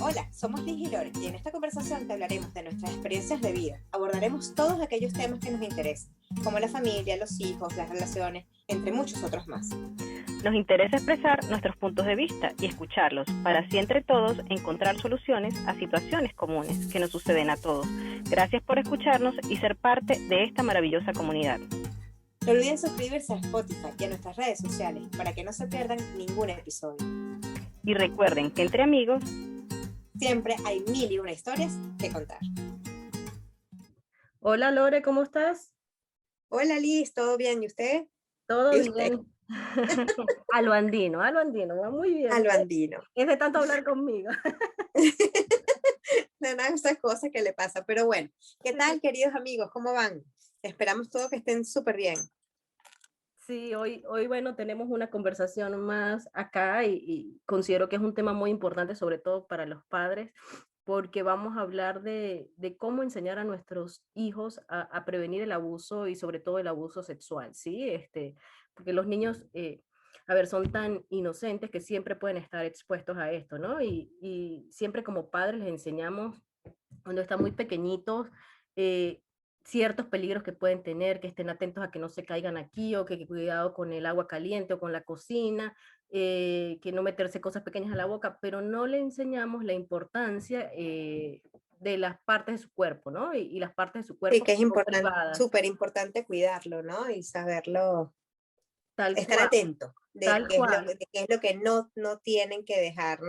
Hola, somos Liz y Lore y en esta conversación te hablaremos de nuestras experiencias de vida. Abordaremos todos aquellos temas que nos interesan, como la familia, los hijos, las relaciones, entre muchos otros más. Nos interesa expresar nuestros puntos de vista y escucharlos para así entre todos encontrar soluciones a situaciones comunes que nos suceden a todos. Gracias por escucharnos y ser parte de esta maravillosa comunidad. No olviden suscribirse a Spotify y a nuestras redes sociales para que no se pierdan ningún episodio. Y recuerden que entre amigos siempre hay 1001 historias que contar. Hola Lore, ¿cómo estás? Hola Liz, ¿todo bien? ¿Y usted? Todo ¿Y usted? bien. A lo andino, va muy bien. A lo andino. Es de tanto hablar conmigo. De nada, esas cosas que le pasa. Pero bueno, ¿qué tal, queridos amigos? ¿Cómo van? Esperamos todos que estén súper bien. Sí, hoy, bueno, tenemos una conversación más acá y considero que es un tema muy importante, sobre todo para los padres, porque vamos a hablar de cómo enseñar a nuestros hijos a prevenir el abuso y sobre todo el abuso sexual, ¿sí? Porque los niños, a ver, son tan inocentes que siempre pueden estar expuestos a esto, ¿no? Y siempre como padres les enseñamos, cuando están muy pequeñitos, eh, ciertos peligros que pueden tener, que estén atentos a que no se caigan aquí, o que cuidado con el agua caliente o con la cocina, que no meterse cosas pequeñas a la boca, pero no le enseñamos la importancia de las partes de su cuerpo, ¿no? Y las partes de su Sí, cuerpo que es que son importante, privadas, súper importante cuidarlo, ¿no? Y saberlo, tal estar cual, atento de tal qué es lo, cual. de qué es lo que no tienen que dejar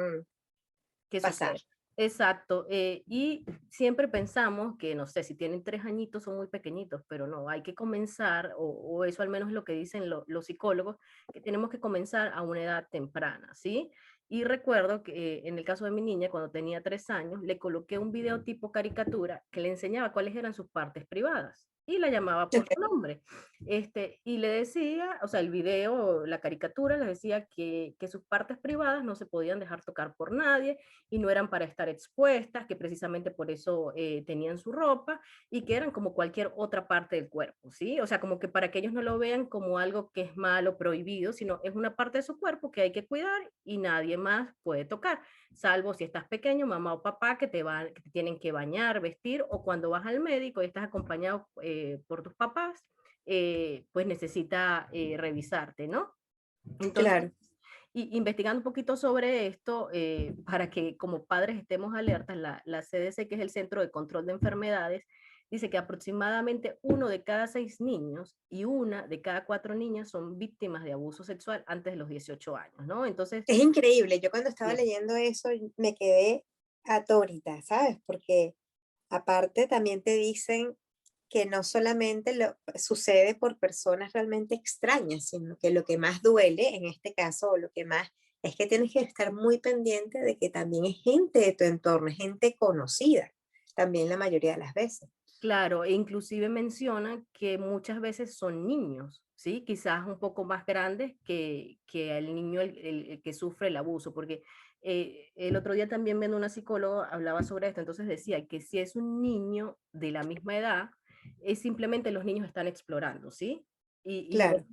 Que pasar. sucede. Exacto. Y siempre pensamos que, no sé, si tienen 3 añitos son muy pequeñitos, pero no, hay que comenzar, o eso al menos es lo que dicen los psicólogos, que tenemos que comenzar a una edad temprana, ¿sí? Y recuerdo que en el caso de mi niña, cuando tenía 3 años, le coloqué un video tipo caricatura que le enseñaba cuáles eran sus partes privadas y la llamaba por su nombre. Y le decía, o sea, el video, la caricatura, le decía que sus partes privadas no se podían dejar tocar por nadie y no eran para estar expuestas, que precisamente por eso tenían su ropa y que eran como cualquier otra parte del cuerpo, ¿sí? O sea, como que para que ellos no lo vean como algo que es malo, prohibido, sino es una parte de su cuerpo que hay que cuidar y nadie más puede tocar, salvo si estás pequeño, mamá o papá que te tienen que bañar, vestir, o cuando vas al médico y estás acompañado por tus papás, pues necesita revisarte, ¿no? Entonces, Claro. y investigando un poquito sobre esto, para que como padres estemos alertas, la CDC, que es el Centro de Control de Enfermedades, dice que aproximadamente 1 de cada 6 niños y 1 de cada 4 niñas son víctimas de abuso sexual antes de los 18 años, ¿no? Entonces, Es increíble. Yo cuando estaba sí, leyendo eso me quedé atónita, ¿sabes? Porque aparte también te dicen que no solamente sucede por personas realmente extrañas, sino que lo que más duele en este caso, o lo que más, es que tienes que estar muy pendiente de que también es gente de tu entorno, es gente conocida, también la mayoría de las veces. claro, e inclusive menciona que muchas veces son niños, ¿sí? Quizás un poco más grandes que el niño el que sufre el abuso, porque el otro día también viendo una psicóloga hablaba sobre esto, entonces decía que si es un niño de la misma edad, es simplemente los niños están explorando, ¿sí? Y Claro,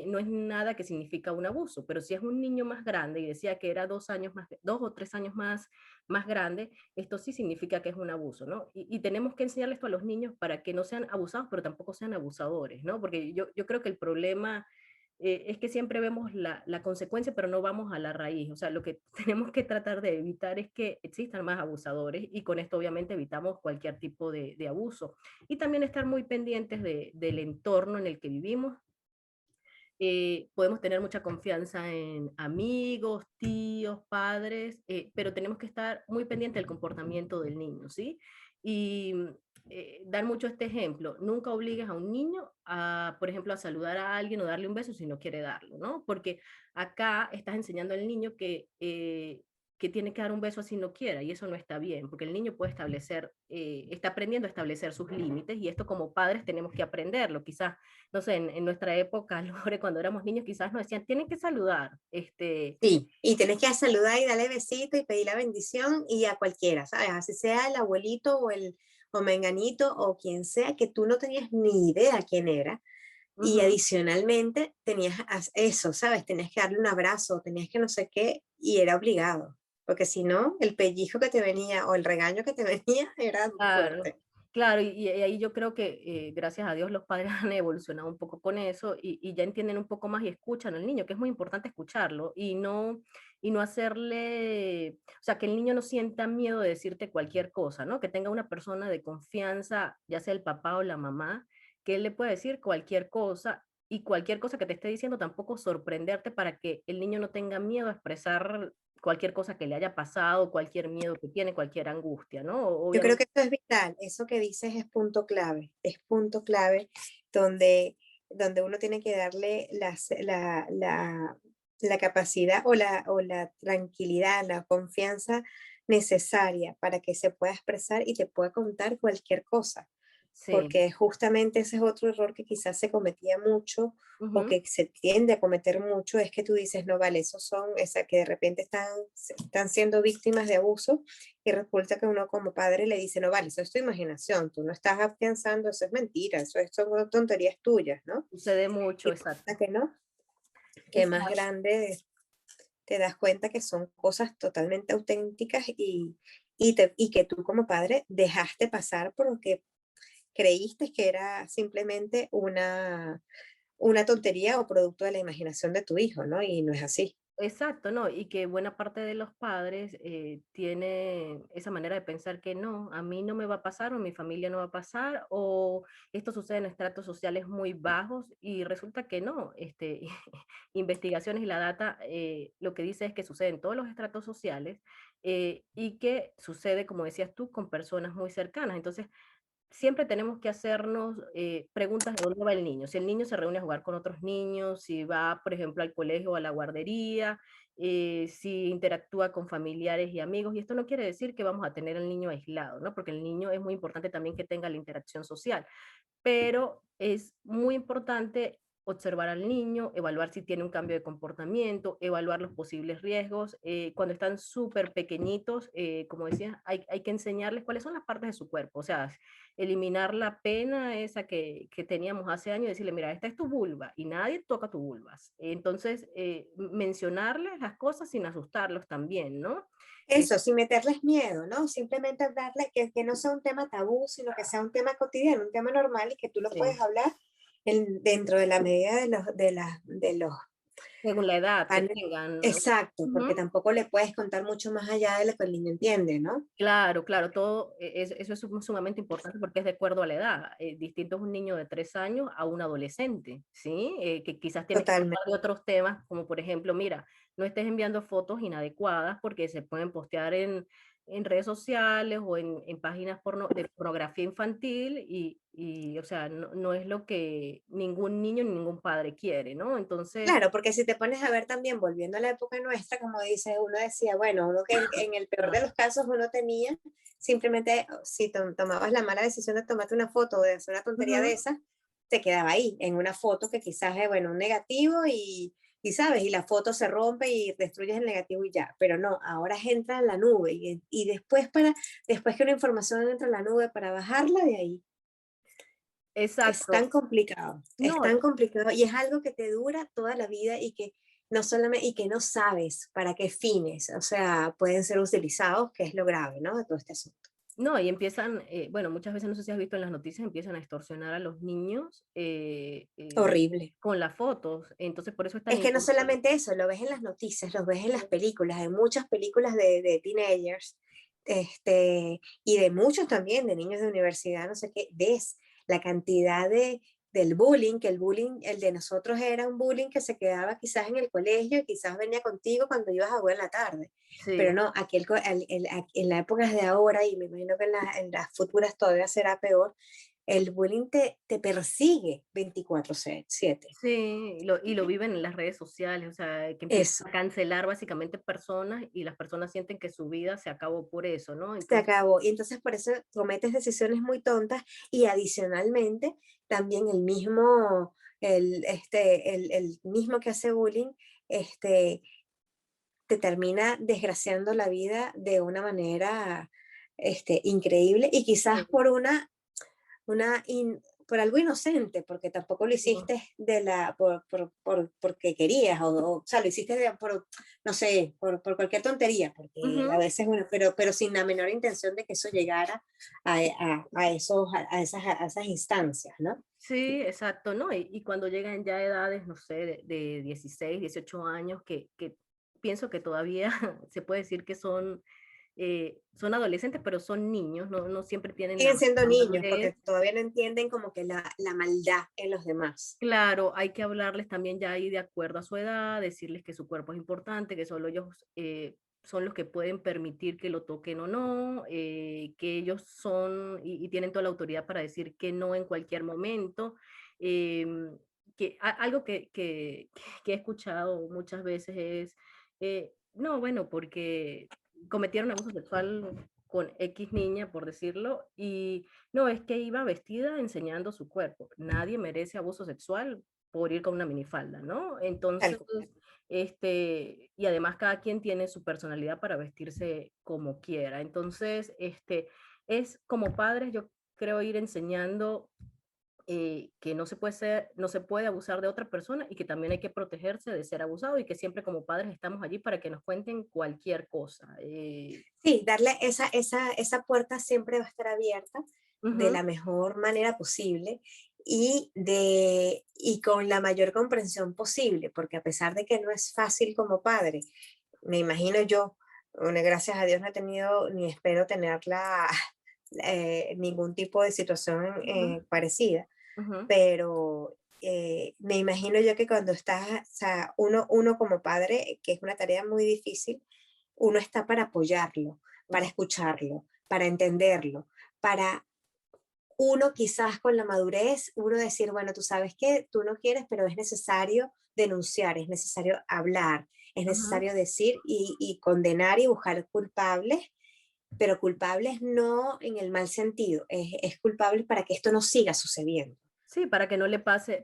no es nada que significa un abuso, pero si es un niño más grande, y decía que era 2 años más, 2 o 3 años más grande, esto sí significa que es un abuso, ¿no? Y tenemos que enseñarle esto a los niños para que no sean abusados, pero tampoco sean abusadores, ¿no? Porque yo creo que el problema es que siempre vemos la consecuencia, pero no vamos a la raíz. O sea, lo que tenemos que tratar de evitar es que existan más abusadores y con esto obviamente evitamos cualquier tipo de abuso. Y también estar muy pendientes del entorno en el que vivimos. Podemos tener mucha confianza en amigos, tíos, padres, pero tenemos que estar muy pendientes del comportamiento del niño, ¿sí? Y dar mucho este ejemplo, nunca obligues a un niño a, por ejemplo, a saludar a alguien o darle un beso si no quiere darlo, ¿no? Porque acá estás enseñando al niño que tiene que dar un beso así no quiera, y eso no está bien, porque el niño puede establecer, está aprendiendo a establecer sus límites, y esto como padres tenemos que aprenderlo. Quizás, no sé, en nuestra época, Lore, cuando éramos niños, quizás nos decían, tienen que saludar, sí, y tienes que saludar y darle besito y pedir la bendición y a cualquiera, ¿sabes? Así sea el abuelito o menganito o quien sea que tú no tenías ni idea quién era. Y ujú, adicionalmente tenías eso, ¿sabes? Tenías que darle un abrazo, tenías que no sé qué, y era obligado. porque si no, el pellizco que te venía o el regaño que te venía era Claro, fuerte. claro, y ahí yo creo que, gracias a Dios, los padres han evolucionado un poco con eso y ya entienden un poco más y escuchan al niño, que es muy importante escucharlo y no hacerle, o sea, que el niño no sienta miedo de decirte cualquier cosa, ¿no? Que tenga una persona de confianza, ya sea el papá o la mamá, que él le pueda decir cualquier cosa y cualquier cosa que te esté diciendo tampoco sorprenderte para que el niño no tenga miedo a expresar cualquier cosa que le haya pasado, cualquier miedo que tiene, cualquier angustia, ¿no? Yo creo Obviamente. que eso es vital, eso que dices es punto clave donde, donde uno tiene que darle la capacidad o la tranquilidad, la confianza necesaria para que se pueda expresar y te pueda contar cualquier cosa, Sí, porque justamente ese es otro error que quizás se cometía mucho o ujú, que se tiende a cometer mucho, es que tú dices, no vale, esos son, esa que de repente están siendo víctimas de abuso y resulta que uno como padre le dice, no vale, eso es tu imaginación, tú no estás pensando, eso es mentira, son tonterías tuyas, ¿no? sucede mucho, Y exacto. resulta que no, que más Exacto, grande te das cuenta que son cosas totalmente auténticas y que tú como padre dejaste pasar porque creíste que era simplemente una tontería o producto de la imaginación de tu hijo, ¿no? Y no es así. exacto, ¿no? Y que buena parte de los padres tiene esa manera de pensar que no, a mí no me va a pasar o a mi familia no va a pasar o esto sucede en estratos sociales muy bajos y resulta que no. Investigaciones y la data lo que dice es que sucede en todos los estratos sociales y que sucede, como decías tú, con personas muy cercanas. Entonces, siempre tenemos que hacernos preguntas de dónde va el niño. Si el niño se reúne a jugar con otros niños, si va, por ejemplo, al colegio o a la guardería, si interactúa con familiares y amigos. Y esto no quiere decir que vamos a tener al niño aislado, ¿no? Porque el niño es muy importante también que tenga la interacción social, pero es muy importante observar al niño, evaluar si tiene un cambio de comportamiento, evaluar los posibles riesgos. Cuando están súper pequeñitos, como decía, hay que enseñarles cuáles son las partes de su cuerpo, o sea, eliminar la pena esa que teníamos hace años y decirle, mira, esta es tu vulva y nadie toca tu vulvas. Entonces, mencionarles las cosas sin asustarlos también, ¿no? Eh, Eso, sin meterles miedo, ¿no? Simplemente hablarles que no sea un tema tabú, sino que sea un tema cotidiano, un tema normal y que tú lo puedes sí, hablar dentro de la medida de los según la edad que panes. tengan. Exacto, porque Ujú. tampoco le puedes contar mucho más allá de lo que el niño entiende, ¿no? Claro, claro, todo eso es sumamente importante porque es de acuerdo a la edad. Distinto es un niño de 3 años a un adolescente, ¿sí? Que quizás tienes que Totalmente. hablar de otros temas, como por ejemplo, mira, no estés enviando fotos inadecuadas porque se pueden postear en redes sociales o en páginas de pornografía infantil o sea, no es lo que ningún niño ni ningún padre quiere, ¿no? Entonces, Claro, porque si te pones a ver también, volviendo a la época nuestra, como dices, uno decía, bueno, uno que en el peor de los casos uno tenía, simplemente si tomabas la mala decisión de tomarte una foto o de hacer una tontería de ujú, esas, te quedaba ahí, en una foto que quizás es, bueno, un negativo y sabes, y la foto se rompe y destruyes el negativo y ya, pero no, ahora entra en la nube y después que una información entra en la nube para bajarla de ahí, exacto. es No, tan complicado y es algo que te dura toda la vida y que no solamente, y que no sabes para qué fines, o sea, pueden ser utilizados, que es lo grave, ¿no? De todo este asunto. no, y empiezan, bueno, muchas veces, no sé si has visto en las noticias, empiezan a extorsionar a los niños Horrible. con las fotos. Entonces, por eso es tan Es que no importante. solamente eso, lo ves en las noticias, lo ves en las películas, hay muchas películas de teenagers, y de muchos también, de niños de universidad, no sé qué, ves la cantidad del bullying, que el bullying, el de nosotros era un bullying que se quedaba quizás en el colegio y quizás venía contigo cuando ibas a jugar en la tarde. Pero Sí. no, en la época de ahora, y me imagino que en las futuras todavía será peor, el bullying te persigue 24/7. Sí, y lo viven en las redes sociales, o sea, que empiezan Eso. a cancelar básicamente personas y las personas sienten que su vida se acabó por eso, ¿no? Se Entonces, acabó. Y entonces por eso cometes decisiones muy tontas y adicionalmente también el mismo que hace bullying, este, te termina desgraciando la vida de una manera, increíble y quizás sí, por una, por algo inocente, porque tampoco lo no. hiciste porque querías, o sea, lo hiciste no sé, por cualquier tontería, porque a Ujú. veces, bueno, pero sin la menor intención de que eso llegara a esas instancias, ¿no? Sí, exacto, ¿no? Y cuando llegan ya a edades, no sé, de 16, 18 años, que pienso que todavía se puede decir que son adolescentes, pero son niños, no siempre tienen Siguen siendo la niños, porque madurez. todavía no entienden como que la maldad en los demás. Claro, hay que hablarles también ya ahí de acuerdo a su edad, decirles que su cuerpo es importante, que solo ellos son los que pueden permitir que lo toquen o no, que ellos son y tienen toda la autoridad para decir que no en cualquier momento. em, Algo que he escuchado muchas veces es, no, bueno, porque cometieron abuso sexual con X niña, por decirlo, y no, es que iba vestida enseñando su cuerpo. Nadie merece abuso sexual por ir con una minifalda, ¿no? Tal Entonces, cual. y además cada quien tiene su personalidad para vestirse como quiera. Entonces, es como padres, yo creo ir enseñando que no se puede abusar de otra persona y que también hay que protegerse de ser abusado y que siempre como padres estamos allí para que nos cuenten cualquier cosa. Sí, darle esa puerta siempre va a estar abierta de Ujú, la mejor manera posible y con la mayor comprensión posible, porque a pesar de que no es fácil como padre, me imagino yo, bueno, gracias a Dios no he tenido ni espero tenerla ningún tipo de situación ujú, parecida, ujú, pero me imagino yo que cuando estás, o sea, uno como padre, que es una tarea muy difícil, uno está para apoyarlo, para ujú. escucharlo, para entenderlo, para uno quizás con la madurez, uno decir, bueno, tú sabes que tú no quieres, pero es necesario denunciar, es necesario hablar, es Ujú. necesario decir y condenar y buscar culpables, pero culpables no en el mal sentido, es culpable para que esto no siga sucediendo Sí, para que no le pase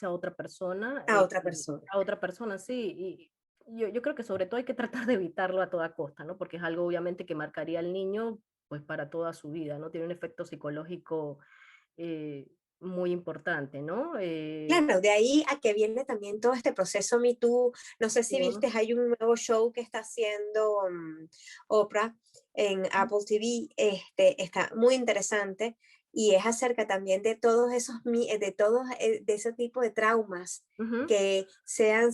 a otra persona. a otra persona, sí. Y yo creo que sobre todo hay que tratar de evitarlo a toda costa, ¿no? Porque es algo obviamente que marcaría al niño pues para toda su vida, ¿no? Tiene un efecto psicológico eh, muy importante, ¿no? Claro, de ahí a que viene también todo este proceso Me Too. No sé si viste, Ujú, hay un nuevo show que está haciendo Oprah en Apple TV. Está muy interesante y es acerca también de todos de ese tipo de traumas ujú, que sean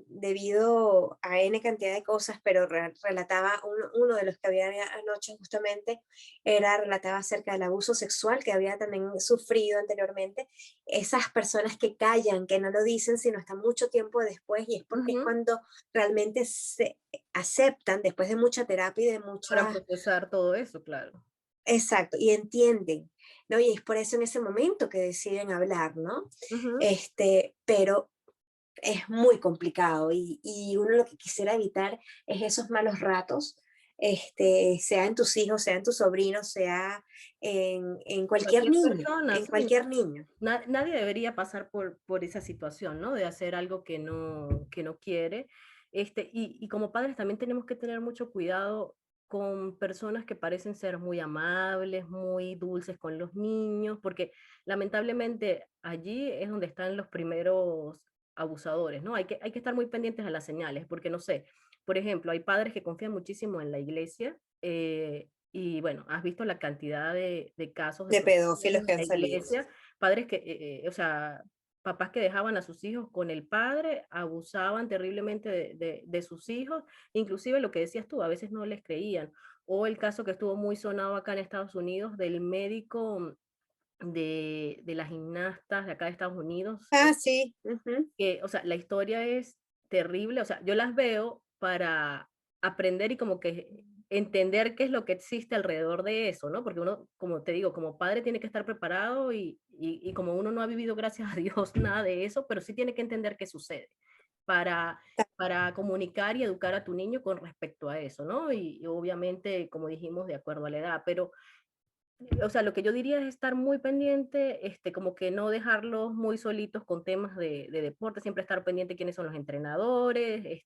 debido a N cantidad de cosas, pero relataba uno de los que había anoche justamente, relataba acerca del abuso sexual que había también sufrido anteriormente, esas personas que callan, que no lo dicen, sino hasta mucho tiempo después, y es porque es ujú. cuando realmente se aceptan, después de mucha terapia y de Para muchas, procesar todo eso, claro. exacto, y entienden, ¿no? Y es por eso en ese momento que deciden hablar, ¿no? Ujú. Pero es muy complicado y uno lo que quisiera evitar es esos malos ratos, sea en tus hijos, sea en tus sobrinos, sea Cualquier persona, en sí. cualquier niño. Nadie debería pasar por esa situación, ¿no? De hacer algo que no quiere. Y como padres también tenemos que tener mucho cuidado con personas que parecen ser muy amables, muy dulces con los niños, porque lamentablemente allí es donde están los primeros abusadores, ¿no? Hay que estar muy pendientes a las señales, porque no sé, por ejemplo, hay padres que confían muchísimo en la iglesia, y bueno, has visto la cantidad de casos de De pedófilos problemas que en la han salido. iglesia, padres que, o sea, papás que dejaban a sus hijos con el padre, abusaban terriblemente de sus hijos, inclusive lo que decías tú, a veces no les creían. O el caso que estuvo muy sonado acá en Estados Unidos del médico de las gimnastas de acá de Estados Unidos, Ah, sí, ujú. que, o sea, la historia es terrible, o sea, yo las veo para aprender y como que entender qué es lo que existe alrededor de eso, ¿no? Porque uno, como te digo, como padre tiene que estar preparado y como uno no ha vivido, gracias a Dios, nada de eso, pero sí tiene que entender qué sucede para, para comunicar y educar a tu niño con respecto a eso, ¿no? Y obviamente, como dijimos, de acuerdo a la edad, pero o sea, lo que yo diría es estar muy pendiente, como que no dejarlos muy solitos con temas de deporte, siempre estar pendiente quiénes son los entrenadores,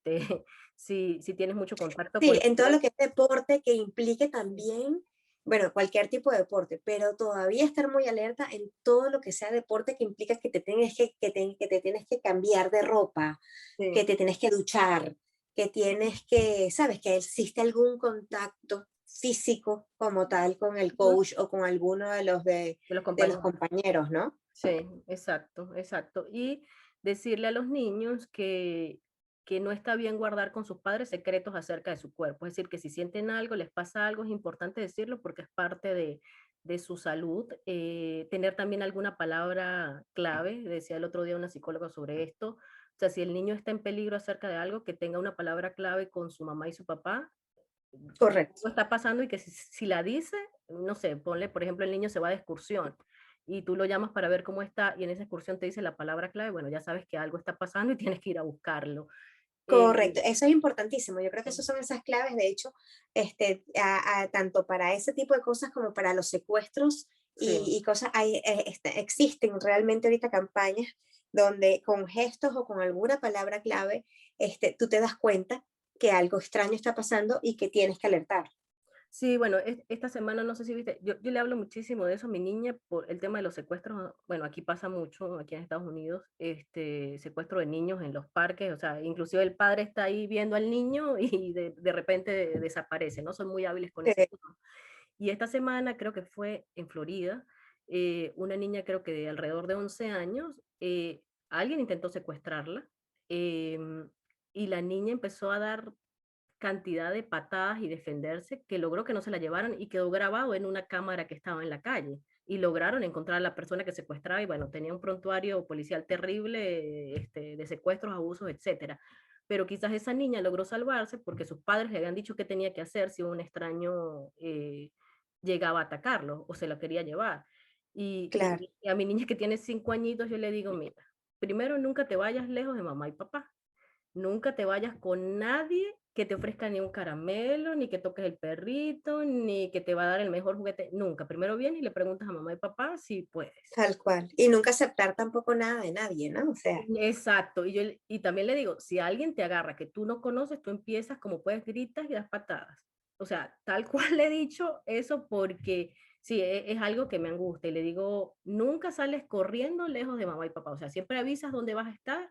si tienes mucho contacto con Sí, la en todo lo iglesia. que es deporte que implique también, bueno, cualquier tipo de deporte, pero todavía estar muy alerta en todo lo que sea deporte que implica que te tienes que te tienes que cambiar de ropa, que Sí. te tienes que duchar, que tienes que, sabes, que existe algún contacto físico como tal con el Ujú. coach o con alguno De los de los compañeros. compañeros, ¿no? Sí, exacto, exacto. Y decirle a los niños que no está bien guardar con sus padres secretos acerca de su cuerpo. Es decir, que si sienten algo, les pasa algo, es importante decirlo porque es parte de su salud. Tener también alguna palabra clave, decía el otro día una psicóloga sobre esto. O sea, si el niño está en peligro acerca de algo, que tenga una palabra clave con su mamá y su papá, que Correcto. algo está pasando y que si la dice, no sé, ponle, por ejemplo, el niño se va de excursión y tú lo llamas para ver cómo está y en esa excursión te dice la palabra clave, bueno, ya sabes que algo está pasando y tienes que ir a buscarlo. Eh, Correcto, eso es importantísimo. Yo creo que sí, esas son esas claves, de hecho, tanto para ese tipo de cosas como para los secuestros sí. y cosas, existen realmente ahorita campañas donde con gestos o con alguna palabra clave, tú te das cuenta que algo extraño está pasando y que tienes que alertar. Sí, bueno, esta semana no sé si viste, yo le hablo muchísimo de eso a mi niña por el tema de los secuestros. Bueno, aquí pasa mucho, aquí en Estados Unidos, secuestro de niños en los parques, o sea, inclusive el padre está ahí viendo al niño y de repente desaparece, ¿no? Son muy hábiles con ese Eh, tema. Y esta semana creo que fue en Florida, una niña creo que de alrededor de 11 años, alguien intentó secuestrarla, em, y la niña empezó a dar cantidad de patadas y defenderse que logró que no se la llevaran y quedó grabado en una cámara que estaba en la calle. Y lograron encontrar a la persona que secuestraba y bueno, tenía un prontuario policial terrible, de secuestros, abusos, etcétera. Pero quizás esa niña logró salvarse porque sus padres le habían dicho qué tenía que hacer si un extraño llegaba a atacarlo o se lo quería llevar. claro, Y a mi niña que tiene 5 añitos yo le digo, mira, primero nunca te vayas lejos de mamá y papá. Nunca te vayas con nadie que te ofrezca ni un caramelo, ni que toques el perrito, ni que te va a dar el mejor juguete. Nunca. Primero vienes y le preguntas a mamá y papá si puedes. tal cual. Y nunca aceptar tampoco nada de nadie, ¿no? O sea, Exacto. Y también le digo, si alguien te agarra que tú no conoces, tú empiezas como puedes, gritas y das patadas. O sea, tal cual le he dicho eso porque sí, es algo que me angustia. Y le digo, nunca sales corriendo lejos de mamá y papá. O sea, siempre avisas dónde vas a estar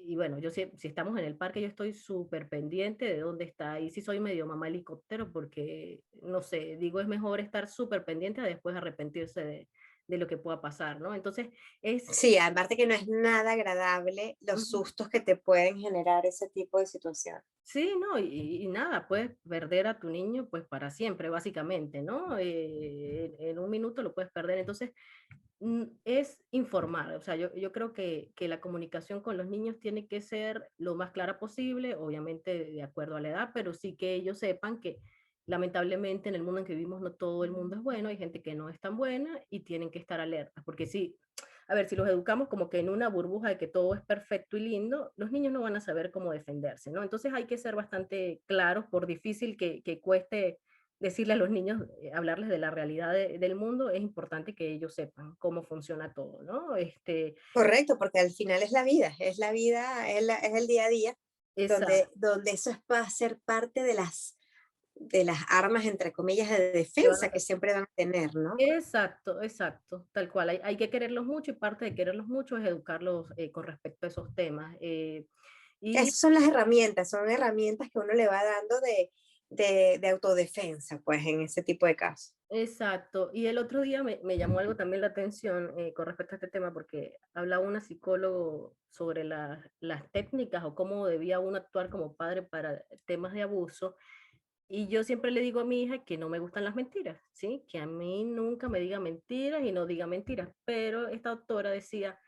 y bueno, yo si estamos en el parque, yo estoy súper pendiente de dónde está. Y sí soy medio mamá helicóptero porque, no sé, digo, es mejor estar súper pendiente a después arrepentirse de lo que pueda pasar, ¿no? Entonces, es, sí, aparte que no es nada agradable los ujú, sustos que te pueden generar ese tipo de situación. sí, ¿no? Y nada, puedes perder a tu niño pues para siempre, básicamente, ¿no? En un minuto lo puedes perder. Entonces, es informar, o sea, yo creo que la comunicación con los niños tiene que ser lo más clara posible, obviamente de acuerdo a la edad, pero sí que ellos sepan que lamentablemente en el mundo en que vivimos no todo el mundo es bueno, hay gente que no es tan buena y tienen que estar alertas, porque sí, a ver, si los educamos como que en una burbuja de que todo es perfecto y lindo, los niños no van a saber cómo defenderse, ¿no? Entonces hay que ser bastante claros, por difícil que cueste decirle a los niños, hablarles de la realidad del mundo, es importante que ellos sepan cómo funciona todo, ¿no? Correcto, porque al final es la vida, es el día a día, Esa, donde eso va a ser parte de las armas, entre comillas, de que van defensa a- que siempre van a tener, ¿no? exacto, exacto, tal cual. Hay que quererlos mucho y parte de quererlos mucho es educarlos con respecto a esos temas. Y Esas son herramientas que uno le va dando de autodefensa, pues, en ese tipo de casos. exacto. Y el otro día me llamó algo también la atención con respecto a este tema, porque hablaba una psicólogo sobre las técnicas o cómo debía uno actuar como padre para temas de abuso. Y yo siempre le digo a mi hija que no me gustan las mentiras, ¿sí? Que a mí nunca me diga mentiras y no diga mentiras. Pero esta doctora decía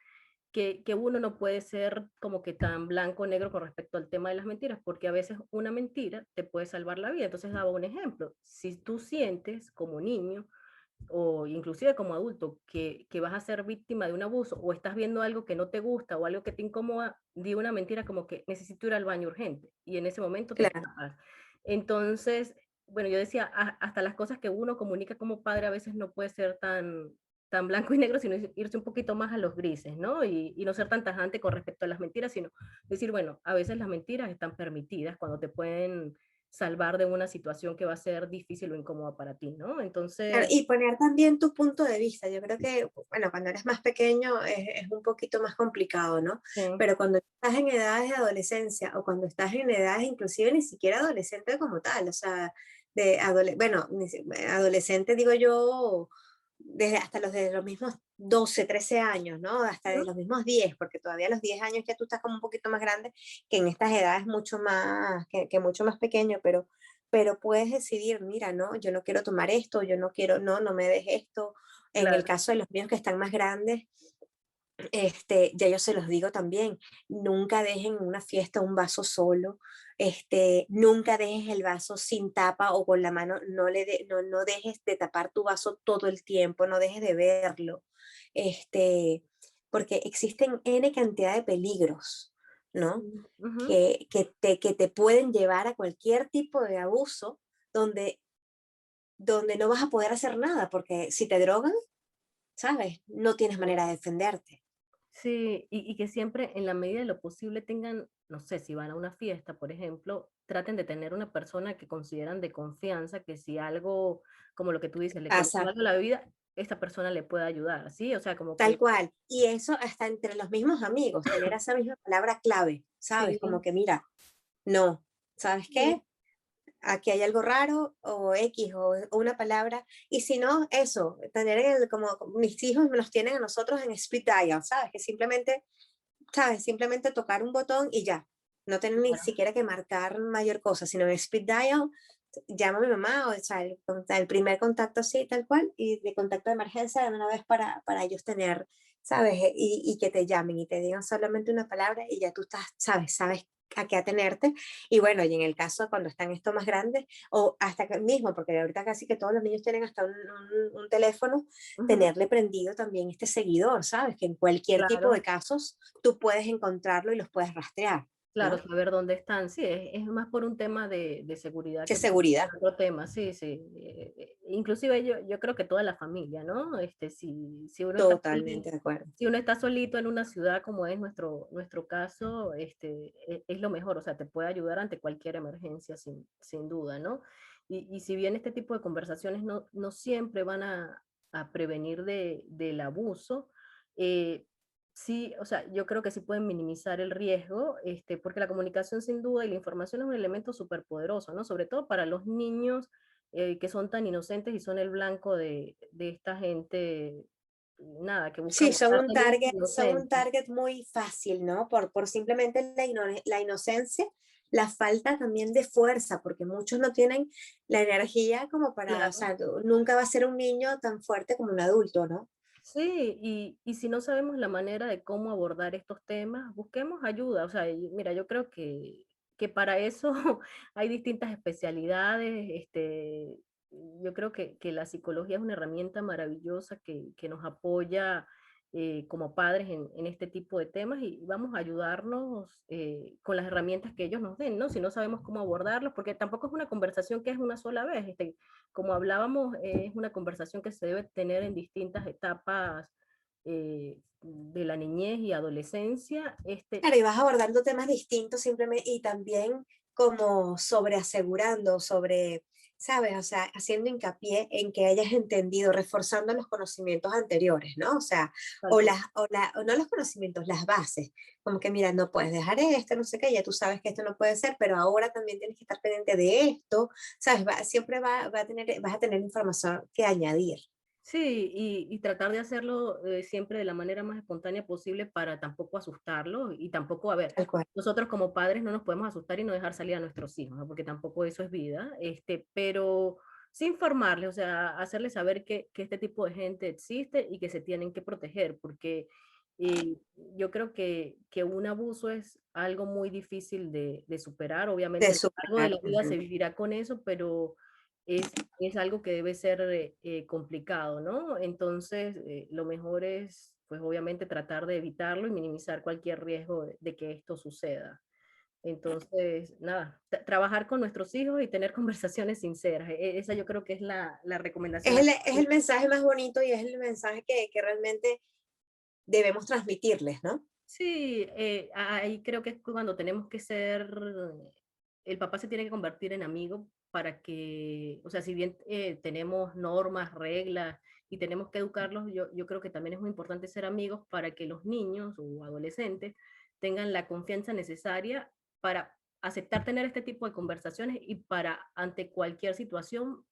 que uno no puede ser como que tan blanco o negro con respecto al tema de las mentiras, porque a veces una mentira te puede salvar la vida. Entonces daba un ejemplo. Si tú sientes como niño o inclusive como adulto que vas a ser víctima de un abuso o estás viendo algo que no te gusta o algo que te incomoda, di una mentira como que necesito ir al baño urgente y en ese momento te Claro, tapas. Entonces, bueno, yo decía, hasta las cosas que uno comunica como padre a veces no puede ser tan blanco y negro, sino irse un poquito más a los grises, ¿no? Y no ser tan tajante con respecto a las mentiras, sino decir, bueno, a veces las mentiras están permitidas cuando te pueden salvar de una situación que va a ser difícil o incómoda para ti, ¿no? Claro, Entonces, y poner también tu punto de vista. Yo creo que, bueno, cuando eres más pequeño es un poquito más complicado, ¿no? sí, Pero cuando estás en edades de adolescencia o cuando estás en edades inclusive ni siquiera adolescente como tal, o sea, bueno, adolescente digo yo, desde hasta de los mismos 12 13 años, ¿no? Hasta de ujú, los mismos 10 porque todavía a los 10 años ya tú estás como un poquito más grande que en estas edades mucho más, que mucho más pequeño, pero puedes decidir, mira, no, yo no quiero tomar esto, yo no quiero, no, no me des esto. En el claro, caso de los míos que están más grandes, ya yo se los digo también, nunca dejen en una fiesta un vaso solo, nunca dejes el vaso sin tapa o con la mano, no dejes de tapar tu vaso todo el tiempo, no dejes de verlo, este, porque existen N cantidad de peligros, ¿no? sí, ujú, Que te pueden llevar a cualquier tipo de abuso donde, donde no vas a poder hacer nada, porque si te drogan, ¿sabes? No tienes manera de defenderte. sí, y que siempre en la medida de lo posible tengan, no sé, si van a una fiesta, por ejemplo, traten de tener una persona que consideran de confianza, que si algo, como lo que tú dices, le colocó Pasa algo a la bebida, esta persona le pueda ayudar, ¿sí? O sea, como tal que, cual. Y eso hasta entre los mismos amigos, tener esa misma palabra clave, ¿sabes? Como sí, que mira, no, ¿sabes sí, qué? Aquí hay algo raro o X o una palabra. Y si no, eso, tener como mis hijos nos tienen a nosotros en speed dial, ¿sabes? Que simplemente, ¿sabes? Simplemente tocar un botón y ya. No tener ni claro, siquiera que marcar mayor cosa, sino en speed dial, llamo a mi mamá, o sea, el primer contacto así, tal cual, y de contacto de emergencia de una vez para ellos tener, ¿sabes? Y que te llamen y te digan solamente una palabra y ya tú estás, sabes a qué atenerte. Y bueno, y en el caso cuando están esto más grandes, o hasta mismo, porque ahorita casi que todos los niños tienen hasta un teléfono, ujú, tenerle prendido también este seguidor, ¿sabes? Que en cualquier tipo de claro. casos tú puedes encontrarlo y los puedes rastrear, Claro, ¿no? saber dónde están. Sí, es más por un tema de seguridad Qué que por seguridad. otro tema, sí, sí. Inclusive yo creo que toda la familia, ¿no? Si uno está Totalmente de acuerdo. si uno está solito en una ciudad como es nuestro caso, es lo mejor, o sea, te puede ayudar ante cualquier emergencia sin duda, ¿no? Y si bien este tipo de conversaciones no siempre van a prevenir del abuso, eh, sí, o sea, yo creo que sí pueden minimizar el riesgo, porque la comunicación sin duda y la información es un elemento superpoderoso, ¿no? Sobre todo para los niños que son tan inocentes y son el blanco de esta gente, nada, que busca Sí, abordar niños son un inocentes. target muy fácil, ¿no? Por simplemente la inocencia, la falta también de fuerza, porque muchos no tienen la energía como para, o Claro. sea, nunca va a ser un niño tan fuerte como un adulto, ¿no? Sí, y si no sabemos la manera de cómo abordar estos temas, busquemos ayuda. O sea, mira, yo creo que para eso hay distintas especialidades. Yo creo que la psicología es una herramienta maravillosa que nos apoya como padres en este tipo de temas y vamos a ayudarnos con las herramientas que ellos nos den, ¿no? Si no sabemos cómo abordarlos, porque tampoco es una conversación que es una sola vez. Como hablábamos, es una conversación que se debe tener en distintas etapas de la niñez y adolescencia. Claro, y vas abordando temas distintos simplemente y también como sobreasegurando, ¿sabes? O sea, haciendo hincapié en que hayas entendido, reforzando los conocimientos anteriores, ¿no? O sea, Tal cual. o no los conocimientos, las bases. Como que, mira, no puedes dejar esto, no sé qué, ya tú sabes que esto no puede ser, pero ahora también tienes que estar pendiente de esto, ¿sabes? Siempre vas a tener información que añadir. Sí, y tratar de hacerlo siempre de la manera más espontánea posible para tampoco asustarlo y tampoco, a ver, Tal cual. nosotros como padres no nos podemos asustar y no dejar salir a nuestros hijos, ¿no? Porque tampoco eso es vida, pero sí informarles, o sea, hacerles saber que este tipo de gente existe y que se tienen que proteger, porque yo creo que un abuso es algo muy difícil de superar, De obviamente a lo largo de superar. la vida se vivirá con eso, pero es algo que debe ser complicado, ¿no? Entonces, lo mejor es, pues obviamente, tratar de evitarlo y minimizar cualquier riesgo de que esto suceda. Entonces, nada, trabajar con nuestros hijos y tener conversaciones sinceras. Esa yo creo que es la recomendación. Es el mensaje más bonito y es el mensaje que realmente debemos transmitirles, ¿no? Sí, ahí creo que es cuando tenemos que ser el papá se tiene que convertir en amigo para que, o sea, si bien tenemos normas, reglas y tenemos que educarlos, yo creo que también es muy importante ser amigos para que los niños o adolescentes tengan la confianza necesaria para aceptar tener este tipo de conversaciones y para, ante cualquier situación,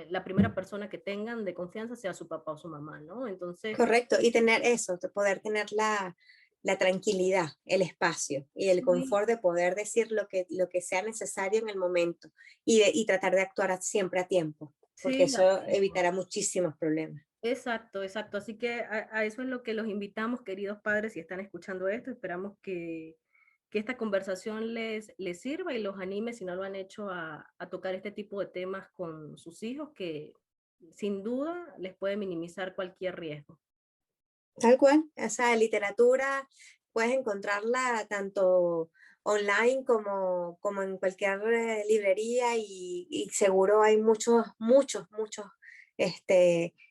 la primera persona que tengan de confianza sea su papá o su mamá, ¿no? Entonces, Correcto, y tener eso, de poder tener la tranquilidad, el espacio y el sí, confort de poder decir lo que sea necesario en el momento y tratar de actuar siempre a tiempo, porque sí, eso evitará muchísimos problemas. exacto, exacto. Así que a eso es lo que los invitamos, queridos padres, si están escuchando esto. Esperamos que esta conversación les sirva y los anime, si no lo han hecho, a tocar este tipo de temas con sus hijos, que sin duda les puede minimizar cualquier riesgo. Tal cual, o sea, literatura puedes encontrarla tanto online como en cualquier librería y seguro hay muchos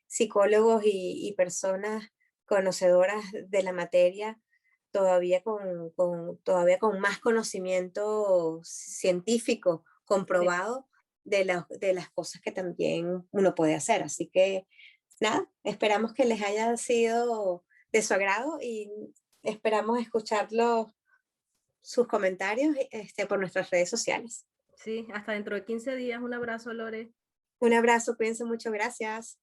psicólogos y personas conocedoras de la materia todavía todavía con más conocimiento científico Sí, comprobado de las cosas que también uno puede hacer. Así que nada, esperamos que les haya sido de su agrado y esperamos escucharlos, sus comentarios por nuestras redes sociales. sí, hasta dentro de 15 días. Un abrazo, Lore. Un abrazo, cuídense mucho, gracias.